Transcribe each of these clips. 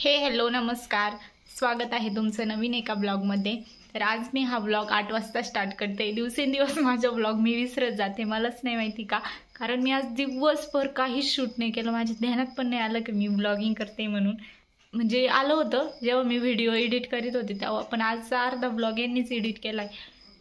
Hello नमस्कार, स्वागत आहे तुमचं नवीन एका ब्लॉगमध्ये। तर आज मी हा ब्लॉग 8 वाजता स्टार्ट करते। दिवसेंदिवस माझा ब्लॉग मी विसरत जाते, मलाच नाही माहिती का, कारण मी आज दिवसभर काहीच शूट नाही केलं। माझ्या ध्यानात पण नाही आलं की मी ब्लॉगिंग करते म्हणून। म्हणजे आलं होतं जेव्हा मी व्हिडिओ एडिट करीत होते तेव्हा, पण आजचा अर्धा ब्लॉग यांनीच एडिट केलाय।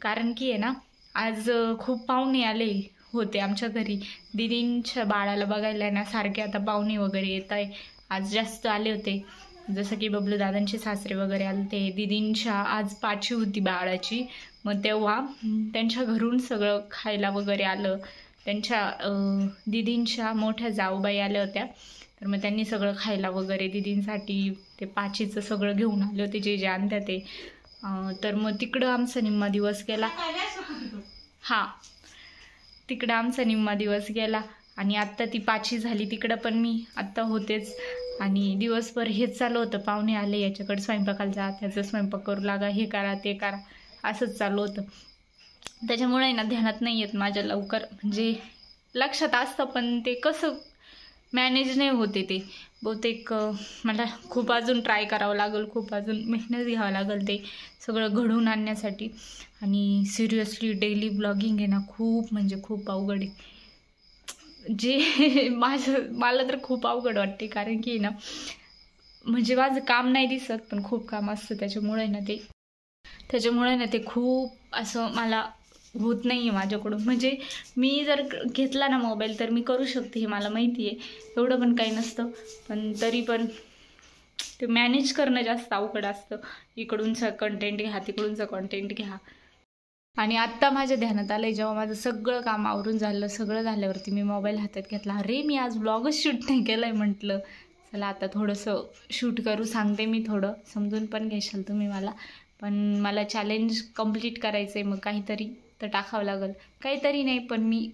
कारण की आहे ना, आज खूप पाहुणे आले होते आमच्या घरी। दीदींच्या बाळाला बघायला ना सारखे आता पाहुणे वगैरे येत आहे। आज जास्त आले होते, जसं की बबलू दादांचे सासरे वगैरे आले ते। दीदींच्या आज पाची होती बाळाची, मग तेव्हा त्यांच्या घरून सगळं खायला वगैरे आलं। त्यांच्या दीदींच्या मोठ्या जाऊबाई आल्या होत्या, तर मग त्यांनी सगळं खायला वगैरे दीदींसाठी ते पाचीचं सगळं घेऊन आले होते जे आणत्या ते। तर मग तिकडं आमचा निम्मा दिवस गेला। हां, तिकडं आमचा निम्मा दिवस गेला आणि आत्ता ती पाची झाली, तिकडं पण मी आत्ता होतेच। आणि दिवसभर हेच चालू होतं, पाहुणे आले याच्याकडे स्वयंपाकाला जा, त्याचं स्वयंपाक करू लागा, हे करा ते करा, असंच चालू होतं। त्याच्यामुळे ना ध्यानात नाही येत माझ्या लवकर, म्हणजे लक्षात असतं पण ते कसं मॅनेज नाही होते ते। बहुतेक मला खूप अजून ट्राय करावं लागेल, खूप अजून मेहनत घ्यावं लागेल ते सगळं घडवून आणण्यासाठी। आणि सिरियसली डेली ब्लॉगिंग आहे ना खूप म्हणजे खूप अवघड आहे। जे मला तर खूप अवघड वाटते, कारण की ना म्हणजे माझं काम नाही दिसत पण खूप काम असतं, त्याच्यामुळे ना ते खूप असं मला होत नाही आहे माझ्याकडून। म्हणजे मी जर घेतला ना मोबाईल तर मी करू शकते, हे मला माहिती आहे, एवढं पण काही नसतं। पण तरी पण ते मॅनेज करणं जास्त अवघड असतं। इकडूनचं कंटेंट घ्या, तिकडूनचं कंटेंट घ्या। आणि आत्ता माझ्या ध्यानात आलं, जेव्हा माझं सगळं काम आवरून झालं, सगळं झाल्यावरती मी मोबाईल हातात घेतला, अरे मी आज ब्लॉगच शूट नाही केलं आहे। म्हटलं चला आता थोडंसं शूट करू, सांगते मी, थोडं समजून पण घेशाल तुम्ही मला। पण मला चॅलेंज कंप्लीट करायचं आहे, मग काहीतरी तर टाकावं लागेल, काहीतरी नाही पण मी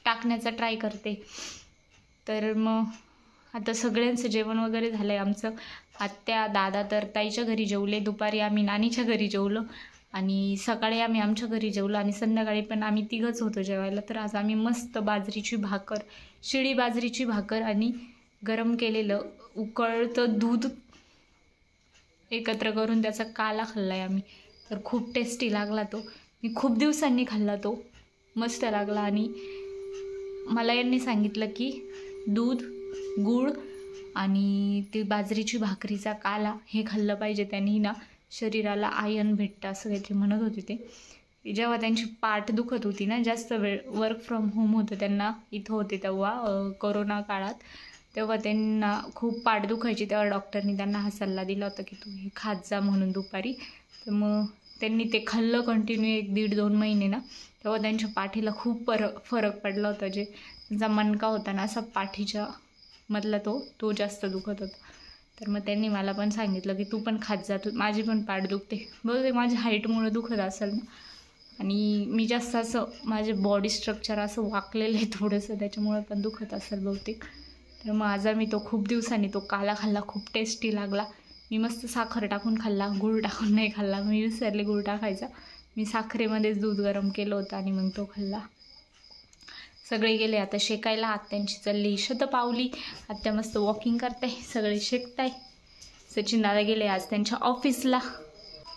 टाकण्याचा ट्राय करते। तर मग आता सगळ्यांचं जेवण वगैरे झालं आहे आमचं। आत्या दादा तर ताईच्या घरी जेवले, दुपारी आम्ही नानीच्या घरी जेवलो, आणि सकाळी आम्ही आमच्या घरी जेवलो, आणि संध्याकाळी पण आम्ही तिघंच होतो जेवायला। तर आज आम्ही मस्त बाजरीची भाकर, शिळी बाजरीची भाकर आणि गरम केलेलं उकळतं दूध एकत्र करून त्याचा काला खाल्ला आहे आम्ही। तर खूप टेस्टी लागला तो, मी खूप दिवसांनी खाल्ला तो, मस्त लागला। आणि मला यांनी सांगितलं की दूध, गूळ आणि ती बाजरीची भाकरीचा काला हे खाल्लं पाहिजे, त्यांनी ना शरीराला आयर्न भेटतं, असं काहीतरी म्हणत होते ते। जेव्हा त्यांची पाठ दुखत होती ना, जास्त वेळ वर्क फ्रॉम होम होतं त्यांना, इथं होते तेव्हा कोरोना काळात, तेव्हा त्यांना खूप पाठ दुखायची, तेव्हा डॉक्टरनी त्यांना हा सल्ला दिला होता की तू हे खात जा म्हणून दुपारी। तर मग त्यांनी ते खाल्लं कंटिन्यू 1-1.5-2 महिने ना, तेव्हा त्यांच्या पाठीला खूप फरक पडला होता। जे त्यांचा मणका होता ना असा पाठीच्या मधला तो जास्त दुखत होता। तर मग त्यांनी मला पण सांगितलं की तू पण खात जा, माझी पण पाठ दुखते, बहुतेक माझ्या हाईटमुळे दुखत असेल ना, आणि मी जास्त असं माझे बॉडी स्ट्रक्चर असं वाकलेलं आहे थोडंसं, त्याच्यामुळे पण दुखत असेल बहुतेक। तर मग आज मी तो खूप दिवसांनी तो काला खाल्ला, खूप टेस्टी लागला। मी मस्त साखर टाकून खाल्ला, गूळ टाकून नाही खाल्ला, मी विसरले गूळ टाकायचा। मी साखरेमध्येच दूध गरम केलं होतं आणि मग तो खाल्ला। सगळे गेले आता शेकायला, आत्यांची चालली शतपावली, आत्या मस्त वॉकिंग करताय, सगळे शेकताय। सचिन दादा गेले आज त्यांच्या ऑफिसला।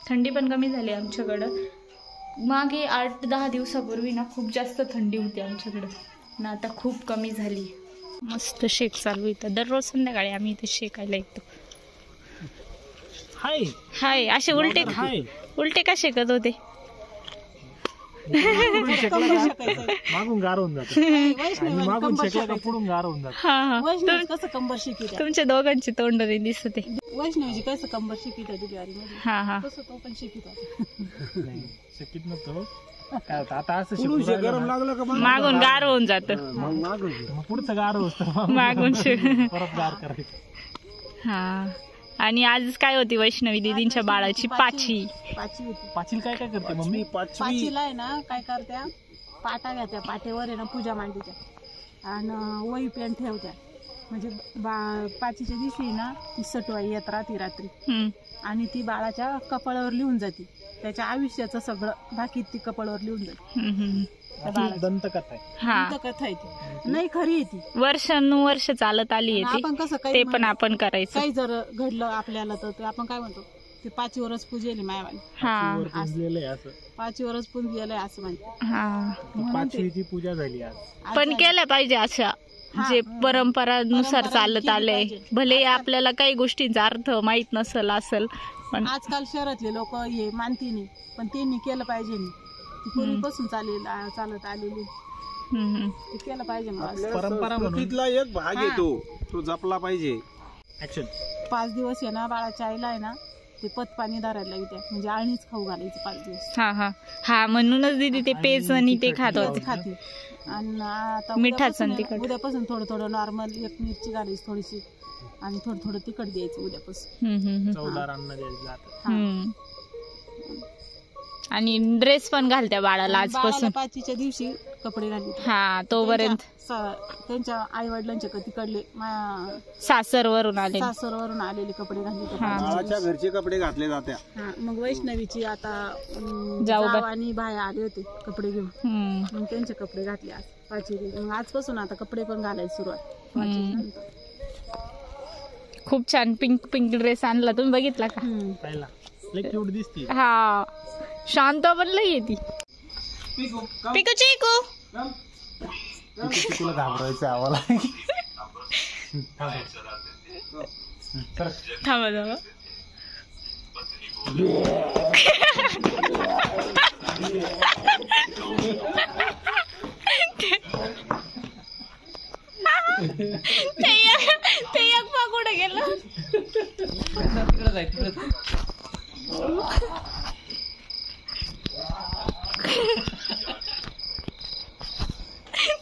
थंडी पण कमी झाली आमच्याकडं, मागे 8-10 दिवसापूर्वी ना खूप जास्त थंडी होती आमच्याकडं ना, आता खूप कमी झाली। मस्त शेक चालू इथं, दररोज संध्याकाळी आम्ही इथे शेकायला येतो। हाय हाय, असे उलटे का शेकत होते? मागून गार होऊन जातं, मागून शेकलं का पुढून गार होऊन जातं। हा, कसं कंबर शिकित तुमच्या दोघांची तोंड रे दिसते। वैष्णवजी कसं कंबर शिकित होती ज्वारीमध्ये, हा हा, तसं तो पण शिकित होता। नाही शेकीत नव्हतं काय होतं, आता असं गरम लागलं का मागून गार होऊन जातं, मग पुढचं गार होतं, मागून परत गार करायचं। हा, आणि आज काय होती वैष्णवी दीदींच्या बाळाची पाची होती। पाचील काय काय करते मम्मी? पाचीला आहे ना काय करत्या, पाटा घ्या, त्या पाटेवर आहे ना पूजा मांडीच्या, आणि वही पेन ठेवत्या, म्हणजे पाचीच्या दिवशी ना ती सटवाई येत राहते रात्री, आणि ती बाळाच्या कपाळावर लिहून जाते, त्याच्या आयुष्याचं सगळं बाकी ती कपाळावर लिहून जाते। दंतकथा आहे. हा कथा आहे ती, नाही खरी आहे ती. वर्षानुवर्ष चालत आली आहे आपण कसं ती, काही ते पण आपण करायचं. काही जर घडलं आपल्याला तर ते आपण काय म्हणतो, ते 5 वर्ष पूजेली मायावानी. हा वर पुजलेलं आहे असं. 5 वर्ष पूजलेलं आहे असं म्हणते. हा पाचवीची पूजा झाली आज. पण केलं पाहिजे अशा जे परंपरानुसार चालत आलंय. भले आपल्याला काही गोष्टींचा अर्थ माहित असेल पण आजकाल शहरातले लोक हे मानती नाही, पण त्यांनी केलं पाहिजे. ती पूर्वीपासून चालत आलेली ते केलं पाहिजे. परंपरा म्हणून एक भाग येतो तो जपला पाहिजे. ऍक्शन. 5 दिवस आहे ना बाळाच्या आईला आहे ना ते पतपाणी धरायला लागते, म्हणजे आळणीच खाऊ घालायची 5 दिवस. हा हा हा म्हणूनच दीदी ते पेज आणि ते खात होते. खाते. आणि आता मिठाचं तिखट. उद्यापासून थोडं नॉर्मल 1 मिरची घालायची थोडीशी आणि थोडं तिखट द्यायचं उद्यापासून. चवदार अन्न द्यायचं. आणि ड्रेस पण घालत्या बाळाला आजपासून. 5च्या दिवशी कपडे घालते. हा तोपर्यंत त्यांच्या आई वडिलांचे तिकडले सासरवरून आलेले कपडे घालते. बाळाच्या घरचे कपडे घातले जात्या. मग वैष्णवीची आता जाऊ आणि बाया आले होते कपडे घेऊन, मग त्यांचे कपडे घातले आज 5 मग आजपासून आता कपडे पण घालायला सुरुवात. 5 खूप छान पिंक ड्रेस आणला, तुम्ही बघितला का? लय क्यूट दिसते. हा शांत पण लई येते. पिकू चिकू तुला घाबरायचं आम्हाला. थांबा ते एक पा कुठे गेलं.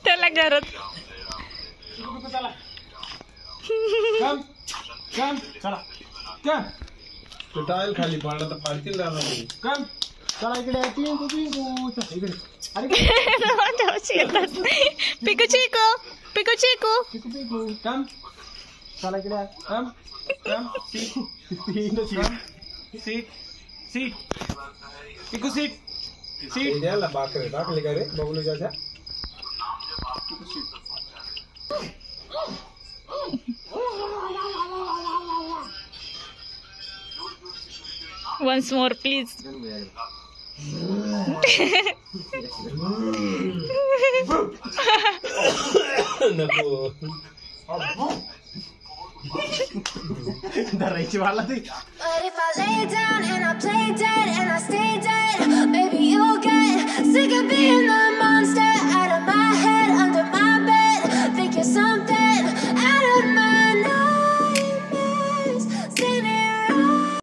त्याला घरात टाईल खाली पडला तर फाडतील राहणार. चला इकडे इकडे. पिकू चिकू चला इकडे. सीट द्यायला बाकरे टाकले का रे बबलू चाचा. once more please. धरायची वाला ती. But if I lay down and I play dead and I stay dead, baby you'll get sick of being the